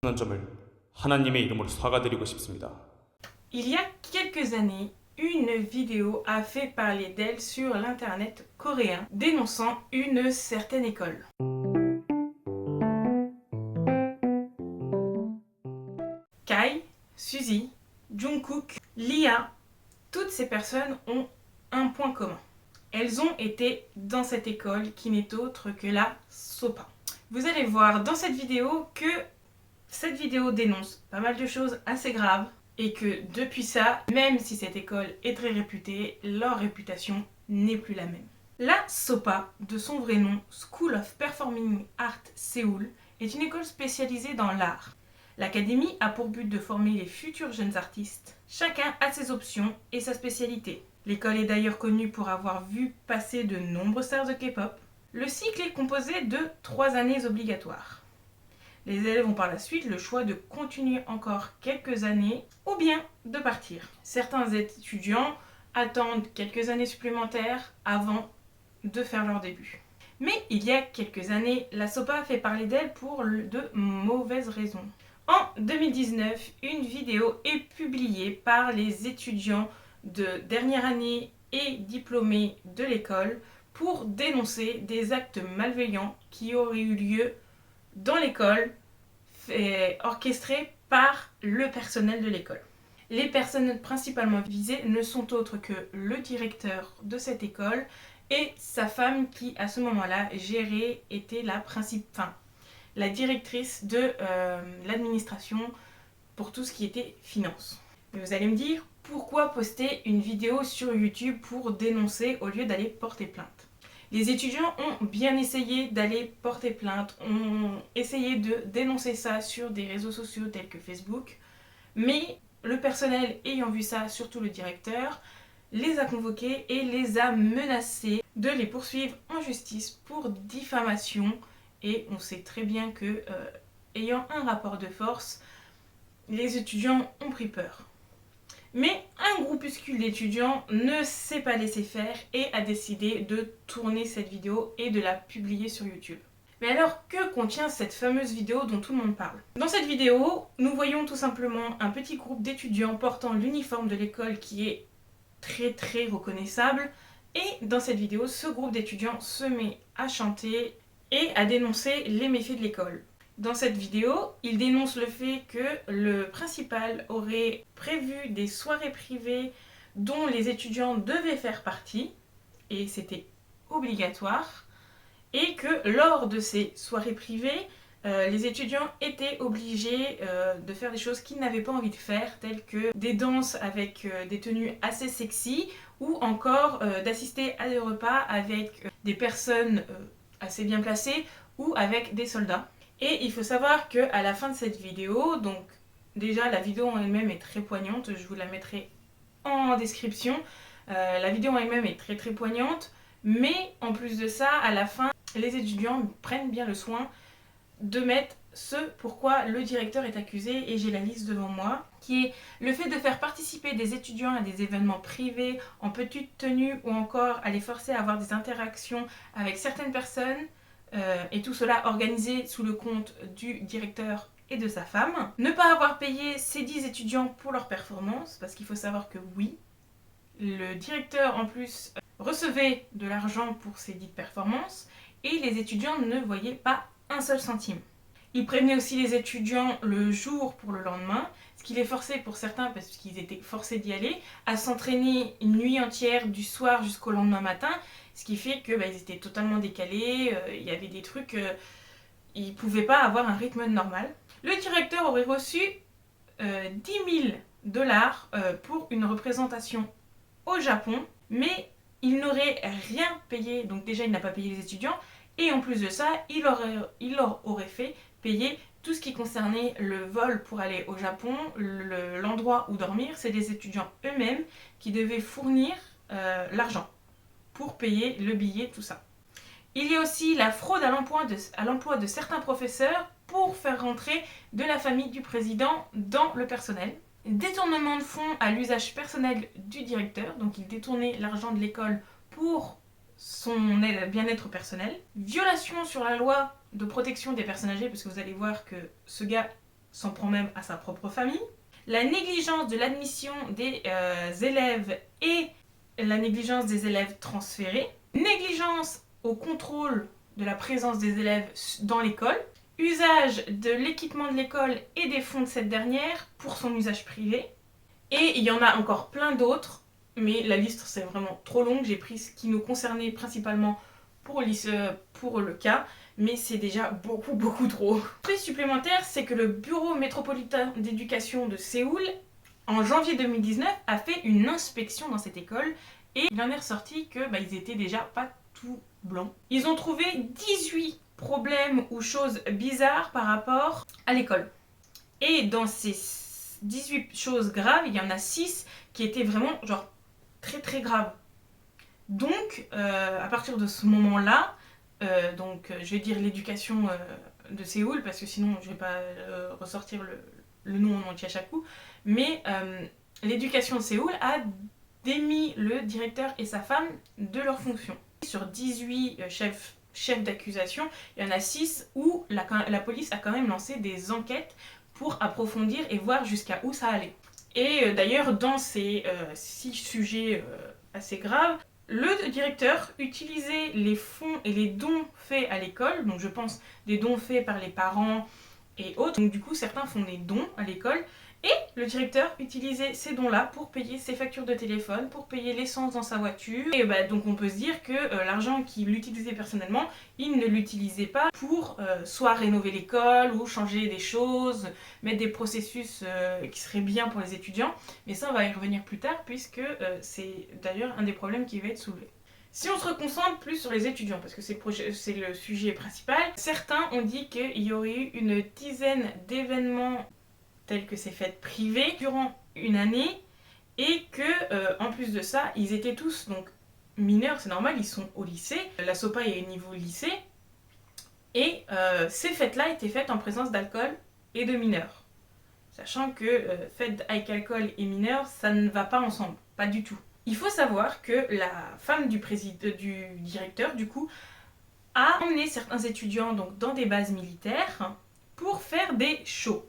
점을 하나님의 이름으로 사과드리고 싶습니다. Il y a quelques années, une vidéo a fait parler d'elle sur l'internet coréen, dénonçant une certaine école. Kai, Suzy, Jungkook, Lia, toutes ces personnes ont un point commun. Elles ont été dans cette école qui n'est autre que la SOPA. Vous allez voir dans cette vidéo que cette vidéo dénonce pas mal de choses assez graves et que depuis ça, même si cette école est très réputée, leur réputation n'est plus la même. La SOPA, de son vrai nom, School of Performing Arts Séoul, est une école spécialisée dans l'art. L'académie a pour but de former les futurs jeunes artistes. Chacun a ses options et sa spécialité. L'école est d'ailleurs connue pour avoir vu passer de nombreuses stars de K-pop. Le cycle est composé de 3 années obligatoires. Les élèves ont par la suite le choix de continuer encore quelques années ou bien de partir. Certains étudiants attendent quelques années supplémentaires avant de faire leur début. Mais il y a quelques années, la SOPA a fait parler d'elle pour de mauvaises raisons. En 2019, une vidéo est publiée par les étudiants de dernière année et diplômés de l'école pour dénoncer des actes malveillants qui auraient eu lieu dans l'école, orchestrés par le personnel de l'école. Les personnes principalement visées ne sont autres que le directeur de cette école et sa femme qui, à ce moment-là, était la directrice de l'administration pour tout ce qui était finance. Mais vous allez me dire, pourquoi poster une vidéo sur YouTube pour dénoncer au lieu d'aller porter plainte ? Les étudiants ont bien essayé d'aller porter plainte, ont essayé de dénoncer ça sur des réseaux sociaux tels que Facebook, mais le personnel ayant vu ça, surtout le directeur, les a convoqués et les a menacés de les poursuivre en justice pour diffamation. Et on sait très bien que, ayant un rapport de force, les étudiants ont pris peur. Mais un groupuscule d'étudiants ne s'est pas laissé faire et a décidé de tourner cette vidéo et de la publier sur YouTube. Mais alors, que contient cette fameuse vidéo dont tout le monde parle ? Dans cette vidéo, nous voyons tout simplement un petit groupe d'étudiants portant l'uniforme de l'école qui est très reconnaissable. Et dans cette vidéo, ce groupe d'étudiants se met à chanter et à dénoncer les méfaits de l'école. Dans cette vidéo, il dénonce le fait que le principal aurait prévu des soirées privées dont les étudiants devaient faire partie, et c'était obligatoire, et que lors de ces soirées privées, les étudiants étaient obligés de faire des choses qu'ils n'avaient pas envie de faire, telles que des danses avec des tenues assez sexy, ou encore d'assister à des repas avec des personnes assez bien placées, ou avec des soldats. Et il faut savoir qu'à la fin de cette vidéo, donc déjà la vidéo en elle-même est très poignante, je vous la mettrai en description. La vidéo en elle-même est très poignante, mais en plus de ça, à la fin, les étudiants prennent bien le soin de mettre ce pourquoi le directeur est accusé, et j'ai la liste devant moi, qui est le fait de faire participer des étudiants à des événements privés en petite tenue ou encore à les forcer à avoir des interactions avec certaines personnes, et tout cela organisé sous le compte du directeur et de sa femme. Ne pas avoir payé ces 10 étudiants pour leur performance, parce qu'il faut savoir que oui, le directeur en plus recevait de l'argent pour ces dites performances et les étudiants ne voyaient pas un seul centime. Il prévenait aussi les étudiants le jour pour le lendemain, ce qui les forçait pour certains, parce qu'ils étaient forcés d'y aller, à s'entraîner une nuit entière du soir jusqu'au lendemain matin, ce qui fait qu'ils étaient totalement décalés, il y avait des trucs, ils ne pouvaient pas avoir un rythme normal. Le directeur aurait reçu 10 000 dollars pour une représentation au Japon, mais il n'aurait rien payé, donc déjà il n'a pas payé les étudiants, et en plus de ça, il leur aurait fait payer tout ce qui concernait le vol pour aller au Japon, l'endroit où dormir. C'est les étudiants eux-mêmes qui devaient fournir l'argent pour payer le billet, tout ça. Il y a aussi la fraude à l'emploi de certains professeurs pour faire rentrer de la famille du président dans le personnel. Détournement de fonds à l'usage personnel du directeur, donc il détournait l'argent de l'école pour son bien-être personnel. Violation sur la loi de protection des personnes âgées, parce que vous allez voir que ce gars s'en prend même à sa propre famille. La négligence de l'admission des élèves et la négligence des élèves transférés. Négligence au contrôle de la présence des élèves dans l'école. Usage de l'équipement de l'école et des fonds de cette dernière pour son usage privé. Et il y en a encore plein d'autres, mais la liste c'est vraiment trop longue. J'ai pris ce qui nous concernait principalement pour le cas, mais c'est déjà beaucoup trop. Plus supplémentaire, c'est que le Bureau métropolitain d'éducation de Séoul, en janvier 2019, a fait une inspection dans cette école et il en est ressorti que ils étaient déjà pas tout blancs. Ils ont trouvé 18 problèmes ou choses bizarres par rapport à l'école. Et dans ces 18 choses graves, il y en a 6 qui étaient vraiment genre très graves. Donc, à partir de ce moment-là, je vais dire l'éducation de Séoul, parce que sinon je vais pas ressortir le nom en entier à chaque coup, mais l'éducation de Séoul a démis le directeur et sa femme de leurs fonctions. Sur 18 chefs d'accusation, il y en a 6 où la police a quand même lancé des enquêtes pour approfondir et voir jusqu'à où ça allait. Et d'ailleurs, dans ces 6 sujets assez graves, le directeur utilisait les fonds et les dons faits à l'école, donc je pense des dons faits par les parents et autres. Donc du coup, certains font des dons à l'école, et le directeur utilisait ces dons-là pour payer ses factures de téléphone, pour payer l'essence dans sa voiture. Et donc on peut se dire que l'argent qu'il utilisait personnellement, il ne l'utilisait pas pour soit rénover l'école ou changer des choses, mettre des processus qui seraient bien pour les étudiants. Mais ça, on va y revenir plus tard, puisque c'est d'ailleurs un des problèmes qui va être soulevé. Si on se concentre plus sur les étudiants, parce que c'est le sujet principal, certains ont dit qu'il y aurait eu une dizaine d'événements telles que ces fêtes privées durant une année, et que en plus de ça, ils étaient tous donc mineurs, c'est normal, ils sont au lycée, la SOPA est au niveau lycée, et ces fêtes-là étaient faites en présence d'alcool et de mineurs. Sachant que fête avec alcool et mineurs, ça ne va pas ensemble, pas du tout. Il faut savoir que la femme du directeur, du coup, a emmené certains étudiants donc, dans des bases militaires pour faire des shows.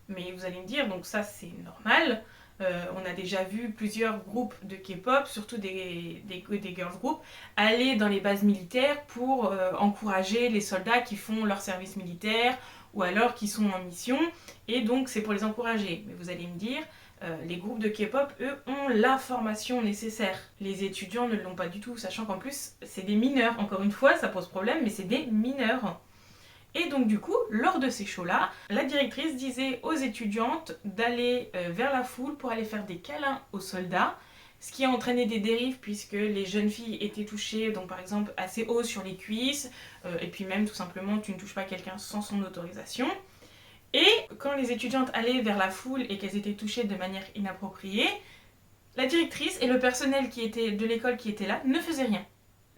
Mais vous allez me dire, donc ça c'est normal, on a déjà vu plusieurs groupes de K-pop, surtout des girls groups, aller dans les bases militaires pour encourager les soldats qui font leur service militaire ou alors qui sont en mission, et donc c'est pour les encourager. Mais vous allez me dire, les groupes de K-pop, eux, ont la formation nécessaire. Les étudiants ne l'ont pas du tout, sachant qu'en plus c'est des mineurs. Encore une fois, ça pose problème, mais c'est des mineurs. Et donc du coup, lors de ces shows-là, la directrice disait aux étudiantes d'aller vers la foule pour aller faire des câlins aux soldats, ce qui a entraîné des dérives puisque les jeunes filles étaient touchées, donc par exemple assez haut sur les cuisses, et puis même tout simplement tu ne touches pas quelqu'un sans son autorisation. Et quand les étudiantes allaient vers la foule et qu'elles étaient touchées de manière inappropriée, la directrice et le personnel de l'école qui était là ne faisaient rien,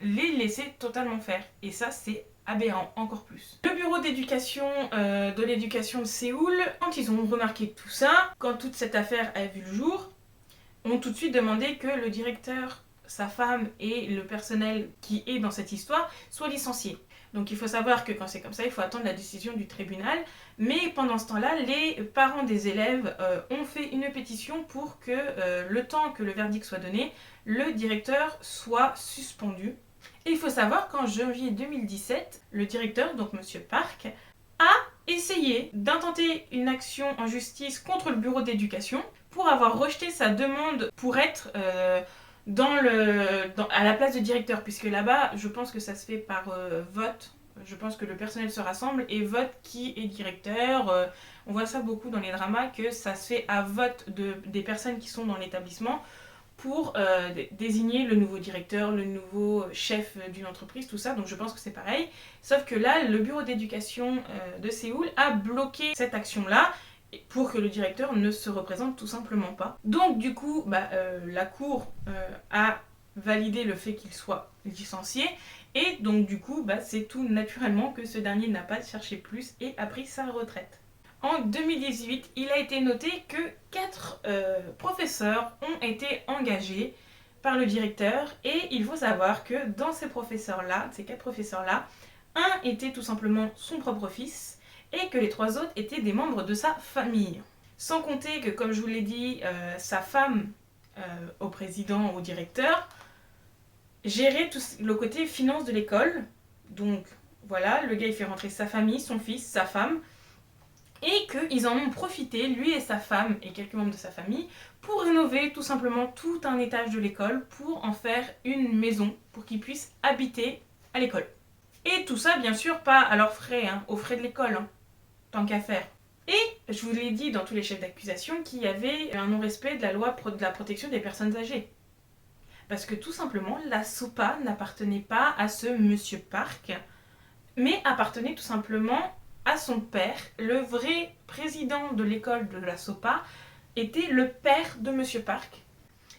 les laissaient totalement faire. Et ça c'est aberrant, encore plus. Le bureau d'éducation de l'éducation de Séoul, quand ils ont remarqué tout ça, quand toute cette affaire a vu le jour, ont tout de suite demandé que le directeur, sa femme et le personnel qui est dans cette histoire soient licenciés. Donc il faut savoir que quand c'est comme ça, il faut attendre la décision du tribunal. Mais pendant ce temps-là, les parents des élèves ont fait une pétition pour que le temps que le verdict soit donné, le directeur soit suspendu. Et il faut savoir qu'en janvier 2017, le directeur, donc Monsieur Park, a essayé d'intenter une action en justice contre le bureau d'éducation pour avoir rejeté sa demande pour être à la place de directeur, puisque là-bas, je pense que ça se fait par vote. Je pense que le personnel se rassemble et vote qui est directeur. On voit ça beaucoup dans les dramas, que ça se fait à vote des personnes qui sont dans l'établissement pour désigner le nouveau directeur, le nouveau chef d'une entreprise, tout ça. Donc je pense que c'est pareil. Sauf que là, le bureau d'éducation de Séoul a bloqué cette action-là pour que le directeur ne se représente tout simplement pas. Donc du coup, la cour a validé le fait qu'il soit licencié. Et donc du coup, c'est tout naturellement que ce dernier n'a pas cherché plus et a pris sa retraite. En 2018, il a été noté que 4 professeurs ont été engagés par le directeur, et il faut savoir que dans ces 4 professeurs-là, un était tout simplement son propre fils et que les 3 autres étaient des membres de sa famille. Sans compter que, comme je vous l'ai dit, sa femme, au président, au directeur, gérait tout le côté finance de l'école. Donc voilà, le gars il fait rentrer sa famille, son fils, sa femme, et qu'ils en ont profité, lui et sa femme et quelques membres de sa famille, pour rénover tout simplement tout un étage de l'école pour en faire une maison pour qu'ils puissent habiter à l'école. Et tout ça, bien sûr, pas à leurs frais, hein, aux frais de l'école, hein, tant qu'à faire. Et je vous l'ai dit dans tous les chefs d'accusation qu'il y avait un non-respect de la loi de la protection des personnes âgées. Parce que tout simplement, la SOPA n'appartenait pas à ce monsieur Park, mais appartenait tout simplement à son père. Le vrai président de l'école de la SOPA était le père de monsieur Park.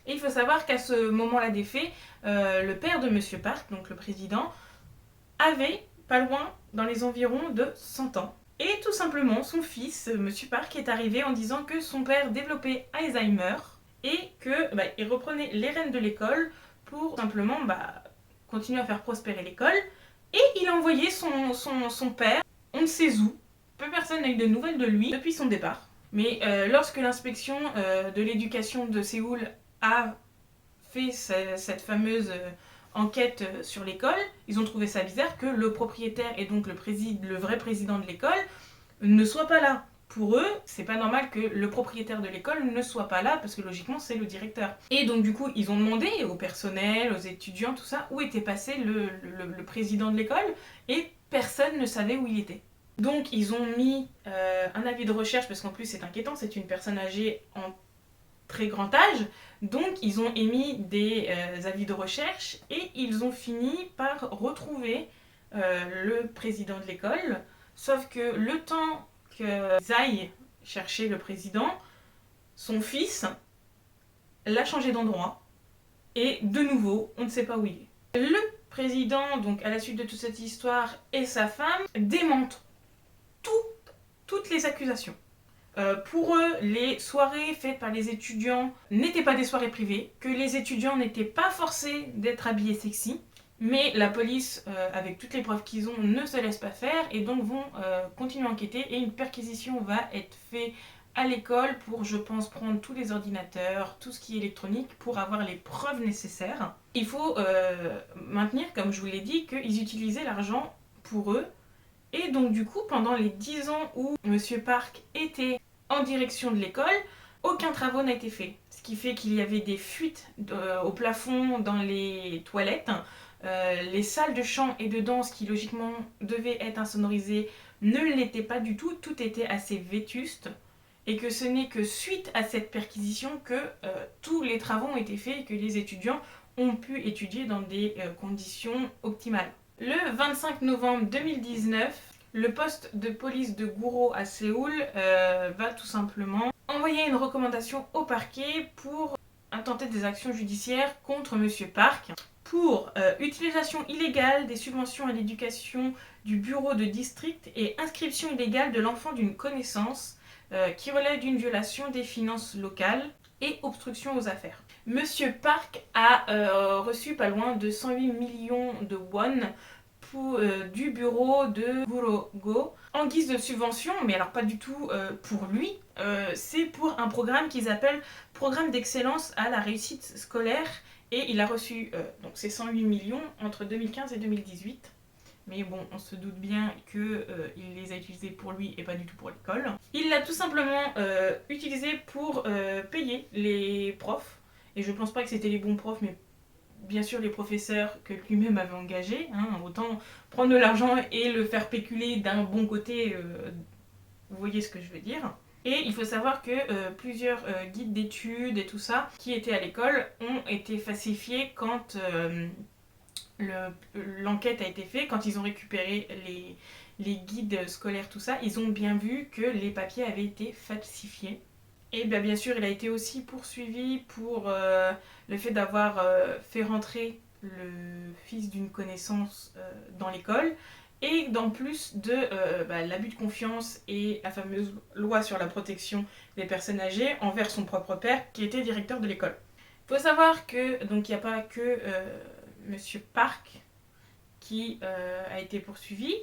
Et il faut savoir qu'à ce moment-là des faits, le père de monsieur Park, donc le président, avait pas loin dans les environs de 100 ans. Et tout simplement, son fils, monsieur Park, est arrivé en disant que son père développait Alzheimer et qu'il reprenait les rênes de l'école pour simplement continuer à faire prospérer l'école. Et il a envoyé son père, on ne sait où. Peu personne n'a eu de nouvelles de lui depuis son départ. Mais lorsque l'inspection de l'éducation de Séoul a fait cette fameuse enquête sur l'école, ils ont trouvé ça bizarre que le propriétaire et donc le vrai président de l'école ne soit pas là. Pour eux, c'est pas normal que le propriétaire de l'école ne soit pas là parce que logiquement c'est le directeur. Et donc du coup, ils ont demandé au personnel, aux étudiants, tout ça, où était passé le président de l'école et personne ne savait où il était. Donc ils ont mis un avis de recherche parce qu'en plus c'est inquiétant, c'est une personne âgée en très grand âge. Donc ils ont émis des avis de recherche et ils ont fini par retrouver le président de l'école. Sauf que le temps qu'ils aillent chercher le président, son fils l'a changé d'endroit. Et de nouveau, on ne sait pas où il est. Le président, donc à la suite de toute cette histoire, et sa femme démentent toutes les accusations. Pour eux, les soirées faites par les étudiants n'étaient pas des soirées privées, que les étudiants n'étaient pas forcés d'être habillés sexy, mais la police, avec toutes les preuves qu'ils ont, ne se laisse pas faire et donc vont continuer à enquêter et une perquisition va être faite à l'école pour, je pense, prendre tous les ordinateurs, tout ce qui est électronique pour avoir les preuves nécessaires. Il faut maintenir, comme je vous l'ai dit, qu'ils utilisaient l'argent pour eux. Et donc du coup, pendant les 10 ans où Monsieur Park était en direction de l'école, aucun travaux n'a été fait. Ce qui fait qu'il y avait des fuites au plafond dans les toilettes. Les salles de chant et de danse qui logiquement devaient être insonorisées ne l'étaient pas du tout. Tout était assez vétuste. Et que ce n'est que suite à cette perquisition que tous les travaux ont été faits et que les étudiants ont pu étudier dans des conditions optimales. Le 25 novembre 2019, le poste de police de Guro à Séoul va tout simplement envoyer une recommandation au parquet pour intenter des actions judiciaires contre Monsieur Park pour utilisation illégale des subventions à l'éducation du bureau de district et inscription illégale de l'enfant d'une connaissance qui relève d'une violation des finances locales et obstruction aux affaires. Monsieur Park a reçu pas loin de 108 millions de won du bureau de Guro-go en guise de subvention, mais alors pas du tout pour lui, c'est pour un programme qu'ils appellent Programme d'excellence à la réussite scolaire et il a reçu donc ces 108 millions entre 2015 et 2018. Mais bon, on se doute bien qu'il les a utilisés pour lui et pas du tout pour l'école. Il l'a tout simplement utilisé pour payer les profs. Et je pense pas que c'était les bons profs, mais bien sûr les professeurs que lui-même avait engagés. Hein, autant prendre de l'argent et le faire péculer d'un bon côté, vous voyez ce que je veux dire. Et il faut savoir que plusieurs guides d'études et tout ça qui étaient à l'école ont été falsifiés quand l'enquête a été faite, quand ils ont récupéré les guides scolaires, tout ça, ils ont bien vu que les papiers avaient été falsifiés. Et bien sûr, il a été aussi poursuivi pour le fait d'avoir fait rentrer le fils d'une connaissance dans l'école et d'en plus de l'abus de confiance et la fameuse loi sur la protection des personnes âgées envers son propre père qui était directeur de l'école. Il faut savoir que donc il n'y a pas que Monsieur Park qui a été poursuivi.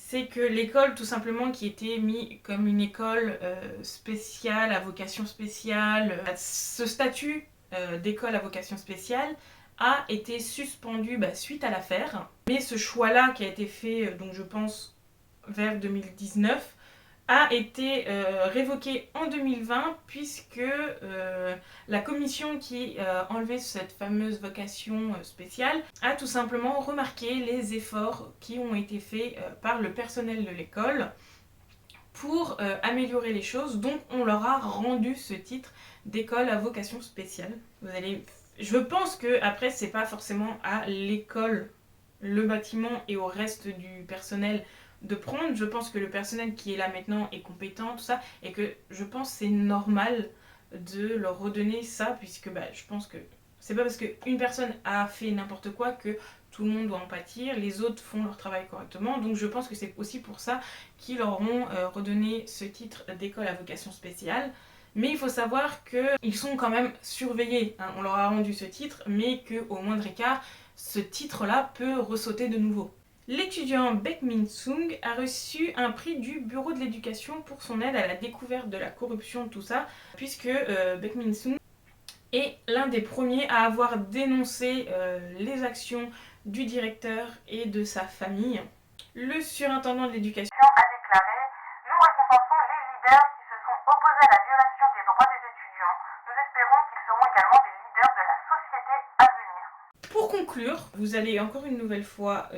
c'est que l'école, tout simplement, qui était mise comme une école spéciale, à vocation spéciale, ce statut d'école à vocation spéciale a été suspendu suite à l'affaire. Mais ce choix-là qui a été fait, donc je pense, vers 2019, a été révoqué en 2020 puisque la commission qui enlevait cette fameuse vocation spéciale a tout simplement remarqué les efforts qui ont été faits par le personnel de l'école pour améliorer les choses. Donc on leur a rendu ce titre d'école à vocation spéciale. Je pense que après c'est pas forcément à l'école, le bâtiment et au reste du personnel de prendre. Je pense que le personnel qui est là maintenant est compétent, tout ça, et que je pense que c'est normal de leur redonner ça, puisque je pense que c'est pas parce qu'une personne a fait n'importe quoi que tout le monde doit en pâtir, les autres font leur travail correctement, donc je pense que c'est aussi pour ça qu'ils leur ont redonné ce titre d'école à vocation spéciale. Mais il faut savoir qu'ils sont quand même surveillés, hein. On leur a rendu ce titre, mais qu'au moindre écart, ce titre-là peut ressauter de nouveau. L'étudiant Baek Min-sung a reçu un prix du Bureau de l'éducation pour son aide à la découverte de la corruption, tout ça, puisque Baek Min-sung est l'un des premiers à avoir dénoncé les actions du directeur et de sa famille. Le surintendant de l'éducation a déclaré « Nous récompensons les leaders qui se sont opposés à la violation des droits des étudiants. Nous espérons qu'ils seront également des leaders de la société à venir. » Pour conclure, vous allez encore une nouvelle fois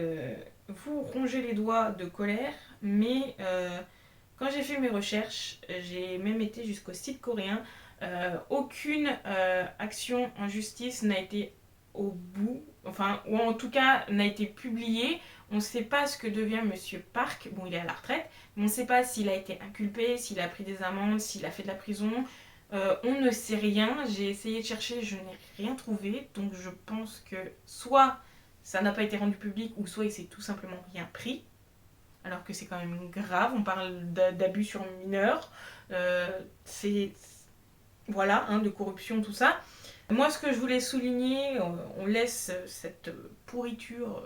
vous ronger les doigts de colère, mais quand j'ai fait mes recherches, j'ai même été jusqu'au site coréen. Aucune action en justice n'a été au bout, ou en tout cas n'a été publiée. On ne sait pas ce que devient Monsieur Park. Bon, il est à la retraite, mais on ne sait pas s'il a été inculpé, s'il a pris des amendes, s'il a fait de la prison. On ne sait rien. J'ai essayé de chercher, je n'ai rien trouvé. Donc je pense que soit ça n'a pas été rendu public, ou soit il s'est tout simplement rien pris. Alors que c'est quand même grave. On parle d'abus sur mineurs. Voilà, de corruption, tout ça. Moi, ce que je voulais souligner, on laisse cette pourriture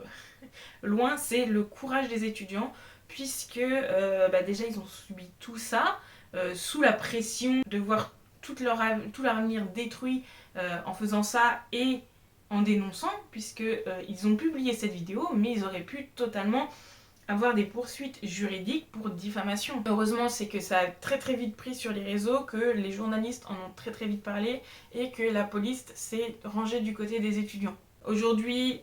loin, c'est le courage des étudiants, puisque déjà ils ont subi tout ça, sous la pression de voir tout leur avenir détruit en faisant ça et en dénonçant, puisqu'ils ont publié cette vidéo, mais ils auraient pu totalement avoir des poursuites juridiques pour diffamation. Heureusement, c'est que ça a très très vite pris sur les réseaux, que les journalistes en ont très très vite parlé et que la police s'est rangée du côté des étudiants. Aujourd'hui,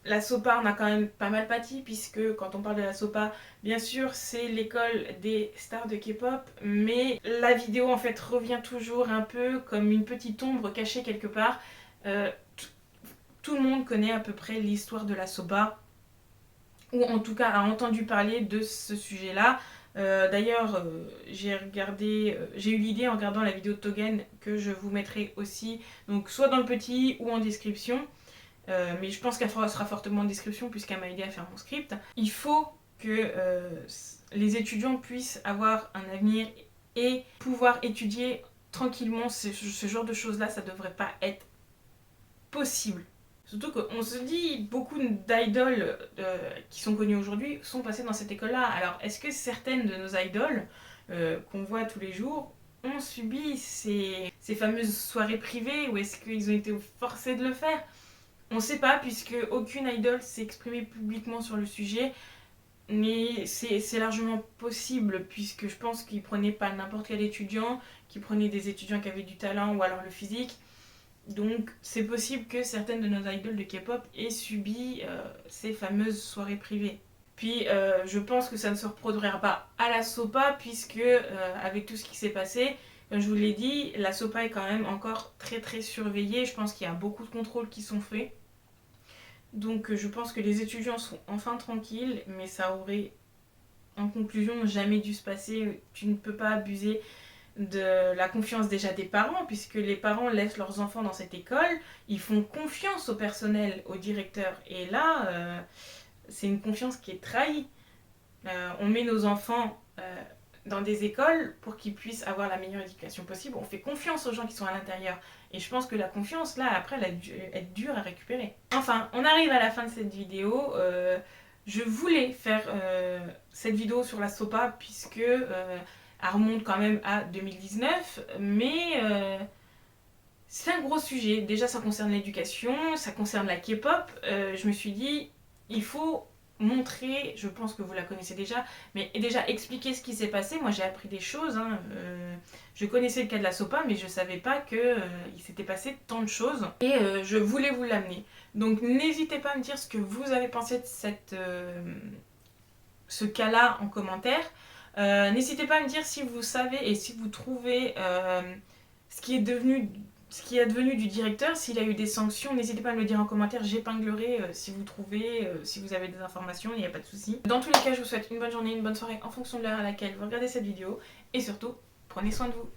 la SOPA en a quand même pas mal pâti, puisque quand on parle de la SOPA, bien sûr c'est l'école des stars de K-pop, mais la vidéo en fait revient toujours un peu comme une petite ombre cachée quelque part. Tout le monde connaît à peu près l'histoire de la SOPA, ou en tout cas a entendu parler de ce sujet-là. D'ailleurs, j'ai eu l'idée en regardant la vidéo de Togen, que je vous mettrai aussi, donc soit dans le petit ou en description, mais je pense qu'elle sera fortement en description puisqu'elle m'a aidé à faire mon script. Il faut que les étudiants puissent avoir un avenir et pouvoir étudier tranquillement. Ce genre de choses-là, ça devrait pas être possible. Surtout qu'on se dit, beaucoup d'idoles qui sont connues aujourd'hui sont passées dans cette école-là. Alors, est-ce que certaines de nos idoles qu'on voit tous les jours ont subi ces fameuses soirées privées, ou est-ce qu'ils ont été forcés de le faire? On ne sait pas, puisque aucune idole s'est exprimée publiquement sur le sujet, mais c'est largement possible, puisque je pense qu'ils prenaient pas n'importe quel étudiant, qu'ils prenaient des étudiants qui avaient du talent ou alors le physique. Donc c'est possible que certaines de nos idoles de K-pop aient subi ces fameuses soirées privées. Puis je pense que ça ne se reproduira pas à la SOPA, puisque avec tout ce qui s'est passé, comme je vous l'ai dit, la SOPA est quand même encore très très surveillée. Je pense qu'il y a beaucoup de contrôles qui sont faits. Donc je pense que les étudiants sont enfin tranquilles, mais ça aurait en conclusion jamais dû se passer. Tu ne peux pas abuser de la confiance déjà des parents, puisque les parents laissent leurs enfants dans cette école, ils font confiance au personnel, au directeur, et là c'est une confiance qui est trahie. On met nos enfants dans des écoles pour qu'ils puissent avoir la meilleure éducation possible, on fait confiance aux gens qui sont à l'intérieur, et je pense que la confiance là après elle a dû être dure à récupérer. Enfin, on arrive à la fin de cette vidéo. Je voulais faire cette vidéo sur la SOPA puisque elle remonte quand même à 2019, mais c'est un gros sujet. Déjà, ça concerne l'éducation, ça concerne la K-pop. Je me suis dit, il faut montrer, je pense que vous la connaissez déjà, mais déjà expliquer ce qui s'est passé. Moi, j'ai appris des choses. Je connaissais le cas de la SOPA, mais je savais pas que il s'était passé tant de choses. Et je voulais vous l'amener. Donc, n'hésitez pas à me dire ce que vous avez pensé de ce cas-là en commentaire. N'hésitez pas à me dire si vous savez et si vous trouvez ce qui est devenu du directeur, s'il a eu des sanctions. N'hésitez pas à me le dire en commentaire, j'épinglerai si vous trouvez, si vous avez des informations, il n'y a pas de souci. Dans tous les cas, je vous souhaite une bonne journée, une bonne soirée en fonction de l'heure à laquelle vous regardez cette vidéo. Et surtout, prenez soin de vous.